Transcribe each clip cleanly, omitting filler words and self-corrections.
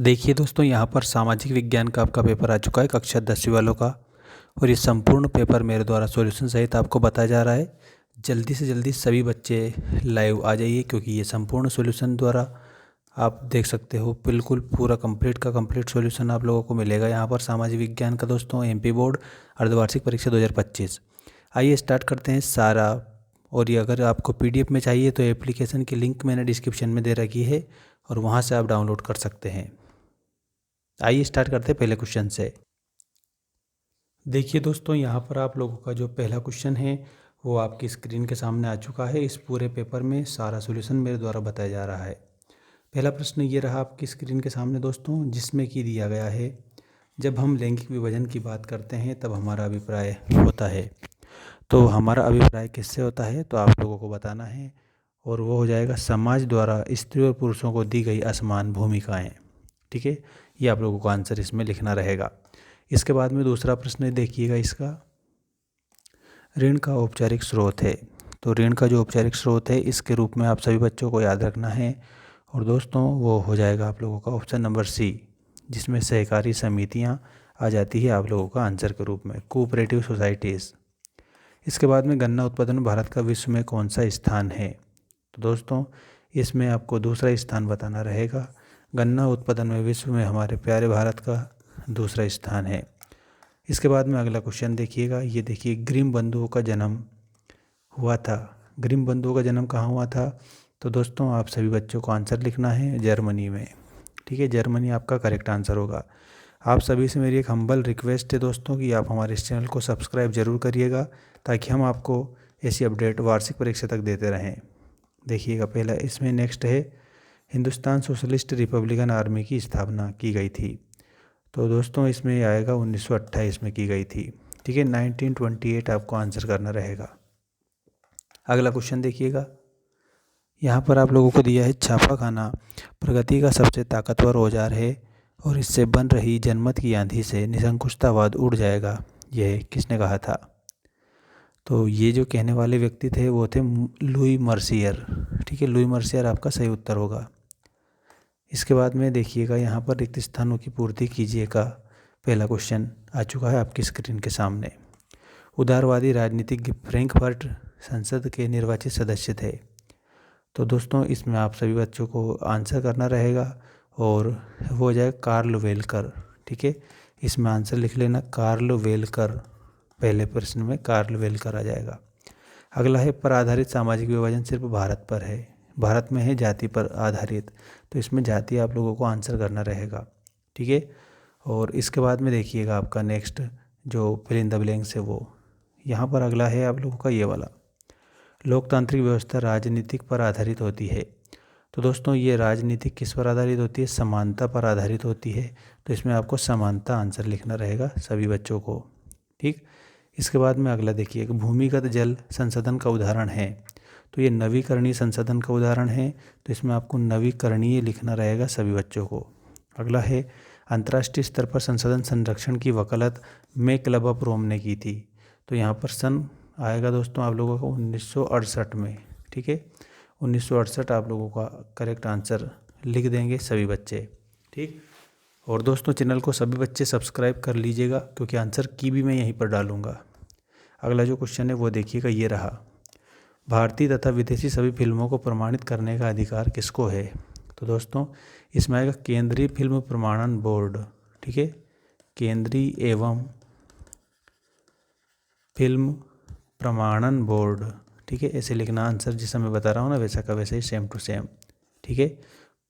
देखिए दोस्तों, यहाँ पर सामाजिक विज्ञान का आपका पेपर आ चुका है कक्षा 10वीं वालों का। और ये संपूर्ण पेपर मेरे द्वारा सॉल्यूशन सहित आपको बताया जा रहा है। जल्दी से जल्दी सभी बच्चे लाइव आ जाइए, क्योंकि ये संपूर्ण सॉल्यूशन द्वारा आप देख सकते हो बिल्कुल पूरा कंप्लीट का कंप्लीट सॉल्यूशन आप लोगों को मिलेगा यहाँ पर सामाजिक विज्ञान का। दोस्तों, एमपी बोर्ड अर्धवार्षिक परीक्षा 2025। आइए स्टार्ट करते हैं सारा। और ये अगर आपको पीडीएफ में चाहिए तो एप्लीकेशन की लिंक मैंने डिस्क्रिप्शन में दे रखी है और वहाँ से आप डाउनलोड कर सकते हैं। आइए स्टार्ट करते हैं पहले क्वेश्चन से। देखिए दोस्तों, यहाँ पर आप लोगों का जो पहला क्वेश्चन है वो आपकी स्क्रीन के सामने आ चुका है। इस पूरे पेपर में सारा सॉल्यूशन मेरे द्वारा बताया जा रहा है। पहला प्रश्न ये रहा आपकी स्क्रीन के सामने दोस्तों, जिसमें कि दिया गया है, जब हम लैंगिक विभाजन की बात करते हैं तब हमारा अभिप्राय होता है। तो हमारा अभिप्राय किससे होता है तो आप लोगों को बताना है, और वो हो जाएगा समाज द्वारा स्त्री और पुरुषों को दी गई असमान भूमिकाएं। ठीक है, ये आप लोगों को आंसर इसमें लिखना रहेगा। इसके बाद में दूसरा प्रश्न देखिएगा इसका, ऋण का औपचारिक स्रोत है। तो ऋण का जो औपचारिक स्रोत है इसके रूप में आप सभी बच्चों को याद रखना है। और दोस्तों वो हो जाएगा आप लोगों का ऑप्शन नंबर सी, जिसमें सहकारी समितियां आ जाती है आप लोगों का आंसर के रूप में, कोऑपरेटिव सोसाइटीज़। इसके बाद में गन्ना उत्पादन में भारत का विश्व में कौन सा स्थान है। तो दोस्तों इसमें आपको दूसरा स्थान बताना रहेगा। गन्ना उत्पादन में विश्व में हमारे प्यारे भारत का दूसरा स्थान है। इसके बाद में अगला क्वेश्चन देखिएगा, ये देखिए, ग्रिम बंधुओं का जन्म हुआ था। ग्रिम बंधुओं का जन्म कहाँ हुआ था। तो दोस्तों आप सभी बच्चों को आंसर लिखना है जर्मनी में। ठीक है, जर्मनी आपका करेक्ट आंसर होगा। आप सभी से मेरी एक हम्बल रिक्वेस्ट है दोस्तों कि आप हमारे इस चैनल को सब्सक्राइब जरूर करिएगा, ताकि हम आपको ऐसी अपडेट वार्षिक परीक्षा तक देते रहें। देखिएगा पहला इसमें नेक्स्ट है, हिंदुस्तान सोशलिस्ट रिपब्लिकन आर्मी की स्थापना की गई थी। तो दोस्तों इसमें आएगा 1928 में की गई थी। ठीक है, 1928 आपको आंसर करना रहेगा। अगला क्वेश्चन देखिएगा, यहाँ पर आप लोगों को दिया है, छापा खाना प्रगति का सबसे ताकतवर औजार है और इससे बन रही जनमत की आंधी से निरंकुशतावाद उड़ जाएगा, यह किसने कहा था। तो ये जो कहने वाले व्यक्ति थे वो थे लुई मर्सियर। ठीक है, लुई मर्सियर आपका सही उत्तर होगा। इसके बाद में देखिएगा, यहाँ पर रिक्त स्थानों की पूर्ति कीजिए का पहला क्वेश्चन आ चुका है आपकी स्क्रीन के सामने। उदारवादी राजनीतिज्ञ फ्रैंकफर्ट संसद के निर्वाचित सदस्य थे। तो दोस्तों इसमें आप सभी बच्चों को आंसर करना रहेगा, और वो हो जाएगा कार्ल वेलकर। ठीक है, इसमें आंसर लिख लेना कार्ल वेलकर, पहले प्रश्न में कार्ल वेलकर आ जाएगा। अगला है, पर आधारित सामाजिक विभाजन सिर्फ भारत पर है, भारत में है जाति पर आधारित। तो इसमें जाति आप लोगों को आंसर करना रहेगा। ठीक है, और इसके बाद में देखिएगा आपका नेक्स्ट जो फिल इन द ब्लैंक्स है वो यहाँ पर अगला है आप लोगों का ये वाला, लोकतांत्रिक व्यवस्था राजनीतिक पर आधारित होती है। तो दोस्तों ये राजनीतिक किस पर आधारित होती है, समानता पर आधारित होती है। तो इसमें आपको समानता आंसर लिखना रहेगा सभी बच्चों को। ठीक, इसके बाद में अगला देखिए, भूमिगत जल संसाधन का उदाहरण है। तो ये नवीकरणीय संसाधन का उदाहरण है, तो इसमें आपको नवीकरणीय लिखना रहेगा सभी बच्चों को। अगला है, अंतर्राष्ट्रीय स्तर पर संसाधन संरक्षण की वकालत में क्लब ऑफ रोम ने की थी। तो यहाँ पर सन आएगा दोस्तों आप लोगों को 1968 में। ठीक है, 1968 आप लोगों का करेक्ट आंसर लिख देंगे सभी बच्चे। ठीक, और दोस्तों चैनल को सभी बच्चे सब्सक्राइब कर लीजिएगा, क्योंकि आंसर की भी मैं यहीं पर डालूंगा। अगला जो क्वेश्चन है वो देखिएगा, ये रहा, भारतीय तथा विदेशी सभी फिल्मों को प्रमाणित करने का अधिकार किसको है। तो दोस्तों इसमें आएगा केंद्रीय फिल्म प्रमाणन बोर्ड। ठीक है, केंद्रीय एवं फिल्म प्रमाणन बोर्ड। ठीक है, ऐसे लिखना आंसर, जिसे मैं बता रहा हूँ ना वैसा का वैसे ही सेम टू सेम। ठीक है,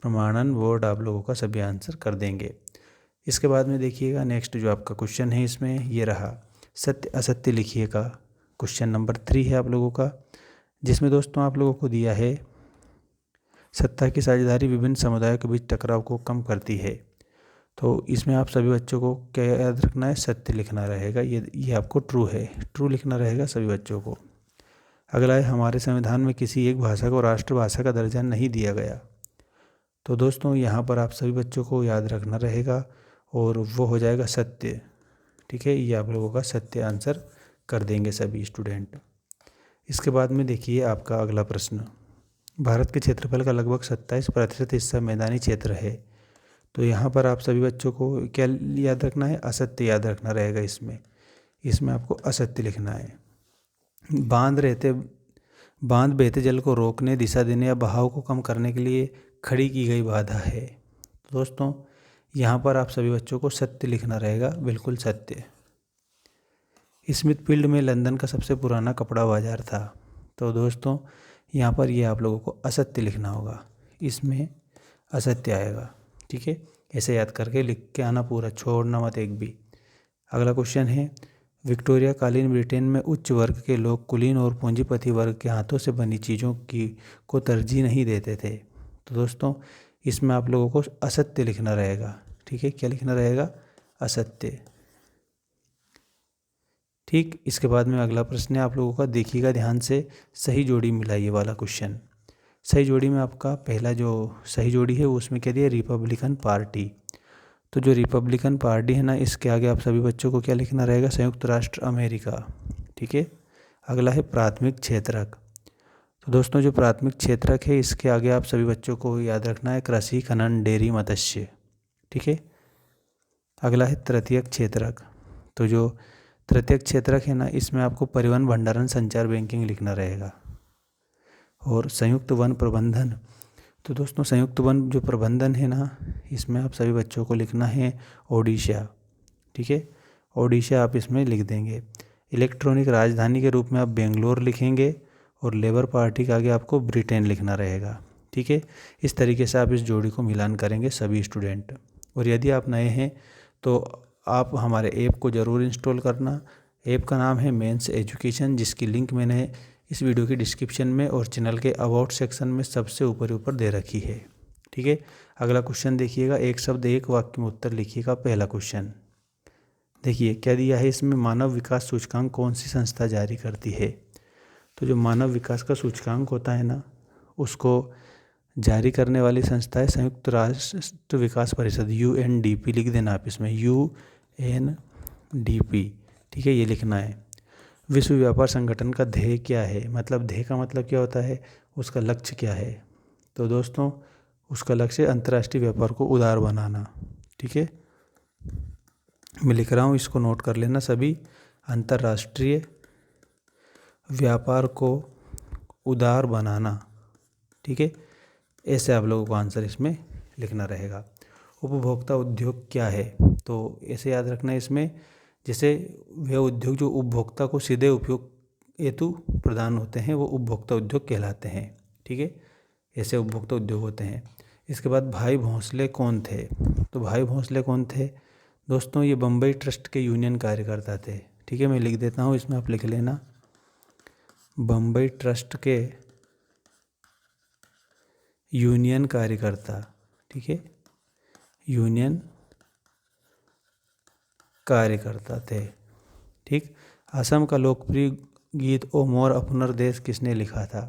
प्रमाणन बोर्ड आप लोगों का सभी आंसर कर देंगे। इसके बाद में देखिएगा नेक्स्ट जो आपका क्वेश्चन है इसमें ये रहा, सत्य असत्य लिखिएगा। क्वेश्चन नंबर 3 है आप लोगों का, जिसमें दोस्तों आप लोगों को दिया है, सत्ता की साझेदारी विभिन्न समुदायों के बीच टकराव को कम करती है। तो इसमें आप सभी बच्चों को क्या याद रखना है, सत्य लिखना रहेगा। ये आपको ट्रू है, ट्रू लिखना रहेगा सभी बच्चों को। अगला है, हमारे संविधान में किसी एक भाषा को राष्ट्रभाषा का दर्जा नहीं दिया गया। तो दोस्तों यहाँ पर आप सभी बच्चों को याद रखना रहेगा, और वो हो जाएगा सत्य। ठीक है, ये आप लोगों का सत्य आंसर कर देंगे सभी स्टूडेंट। इसके बाद में देखिए आपका अगला प्रश्न, भारत के क्षेत्रफल का लगभग 27% हिस्सा मैदानी क्षेत्र है। तो यहाँ पर आप सभी बच्चों को क्या याद रखना है, असत्य याद रखना रहेगा। इसमें आपको असत्य लिखना है। बांध बहते जल को रोकने, दिशा देने या बहाव को कम करने के लिए खड़ी की गई बाधा है। दोस्तों यहाँ पर आप सभी बच्चों को सत्य लिखना रहेगा, बिल्कुल सत्य। स्मिथफील्ड में लंदन का सबसे पुराना कपड़ा बाजार था। तो दोस्तों यहाँ पर ये आप लोगों को असत्य लिखना होगा, इसमें असत्य आएगा। ठीक है, ऐसे याद करके लिख के आना पूरा, छोड़ना मत एक भी। अगला क्वेश्चन है, विक्टोरिया कालीन ब्रिटेन में उच्च वर्ग के लोग कुलीन और पूंजीपति वर्ग के हाथों से बनी चीज़ों को तरजीह नहीं देते थे। तो दोस्तों इसमें आप लोगों को असत्य लिखना रहेगा। ठीक है, क्या लिखना रहेगा, असत्य। ठीक, इसके बाद में अगला प्रश्न है आप लोगों का, देखिएगा ध्यान से, सही जोड़ी मिलाइए वाला क्वेश्चन। सही जोड़ी में आपका पहला जो सही जोड़ी है उसमें क्या दिया, रिपब्लिकन पार्टी। तो जो रिपब्लिकन पार्टी है ना, इसके आगे आप सभी बच्चों को क्या लिखना रहेगा, संयुक्त राष्ट्र अमेरिका। ठीक है, अगला है प्राथमिक क्षेत्रक। तो दोस्तों जो प्राथमिक क्षेत्रक है इसके आगे आप सभी बच्चों को याद रखना है, कृषि, खनन, डेयरी, मत्स्य। ठीक है, अगला है तृतीयक क्षेत्रक। तो जो तृतीयक क्षेत्रक है ना, इसमें आपको परिवहन, भंडारण, संचार, बैंकिंग लिखना रहेगा। और संयुक्त वन प्रबंधन। तो दोस्तों संयुक्त वन जो प्रबंधन है ना, इसमें आप सभी बच्चों को लिखना है ओडिशा। ठीक है, ओडिशा आप इसमें लिख देंगे। इलेक्ट्रॉनिक राजधानी के रूप में आप बेंगलोर लिखेंगे और लेबर पार्टी के आगे आपको ब्रिटेन लिखना रहेगा। ठीक है, इस तरीके से आप इस जोड़ी को मिलान करेंगे सभी स्टूडेंट। और यदि आप नए हैं तो आप हमारे ऐप को ज़रूर इंस्टॉल करना। ऐप का नाम है मेंस एजुकेशन, जिसकी लिंक मैंने इस वीडियो की डिस्क्रिप्शन में और चैनल के अबाउट सेक्शन में सबसे ऊपर दे रखी है। ठीक है, अगला क्वेश्चन देखिएगा, एक शब्द एक वाक्य में उत्तर लिखिएगा। पहला क्वेश्चन देखिए क्या दिया है इसमें, मानव विकास सूचकांक कौन सी संस्था जारी करती है। तो जो मानव विकास का सूचकांक होता है ना, उसको जारी करने वाली संस्था है संयुक्त राष्ट्र विकास परिषद, UNDP लिख देना आप इसमें, UNDP। ठीक है, ये लिखना है। विश्व व्यापार संगठन का ध्येय क्या है, मतलब ध्येय का मतलब क्या होता है, उसका लक्ष्य क्या है। तो दोस्तों उसका लक्ष्य अंतर्राष्ट्रीय व्यापार को उदार बनाना। ठीक है, मैं लिख रहा हूँ, इसको नोट कर लेना सभी, अंतर्राष्ट्रीय व्यापार को उदार बनाना। ठीक है, ऐसे आप लोगों को आंसर इसमें लिखना रहेगा। उपभोक्ता उद्योग क्या है, तो ऐसे याद रखना है इसमें, जैसे वे उद्योग जो उपभोक्ता को सीधे उपयोग हेतु प्रदान होते हैं वो उपभोक्ता उद्योग कहलाते हैं। ठीक है, ऐसे उपभोक्ता उद्योग होते हैं। इसके बाद भाई भोंसले कौन थे, तो भाई भोंसले कौन थे दोस्तों, ये बम्बई ट्रस्ट के यूनियन कार्यकर्ता थे। ठीक है, मैं लिख देता हूँ, इसमें आप लिख लेना, बम्बई ट्रस्ट के यूनियन कार्यकर्ता। ठीक है, यूनियन कार्यकर्ता थे। ठीक, असम का लोकप्रिय गीत ओ मोर अपनर देश किसने लिखा था,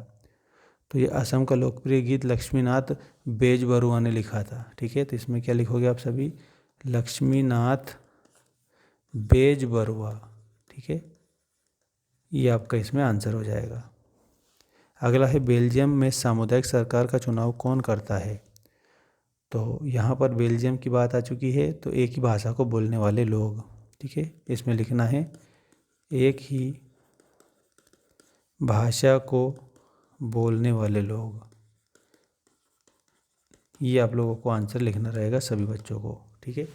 तो ये असम का लोकप्रिय गीत लक्ष्मीनाथ बेजबरुआ ने लिखा था। ठीक है, तो इसमें क्या लिखोगे आप सभी, लक्ष्मीनाथ बेजबरुआ। ठीक है, ये आपका इसमें आंसर हो जाएगा। अगला है बेल्जियम में सामुदायिक सरकार का चुनाव कौन करता है, तो यहाँ पर बेल्जियम की बात आ चुकी है, तो एक ही भाषा को बोलने वाले लोग। ठीक है, इसमें लिखना है एक ही भाषा को बोलने वाले लोग। ये आप लोगों को आंसर लिखना रहेगा सभी बच्चों को। ठीक है,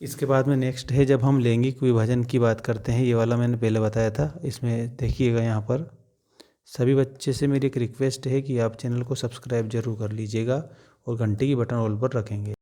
इसके बाद में नेक्स्ट है, जब हम लैंगिक विभाजन की बात करते हैं, ये वाला मैंने पहले बताया था। इसमें देखिएगा, यहाँ पर सभी बच्चे से मेरी एक रिक्वेस्ट है कि आप चैनल को सब्सक्राइब जरूर कर लीजिएगा और घंटे की बटन ऑल पर रखेंगे।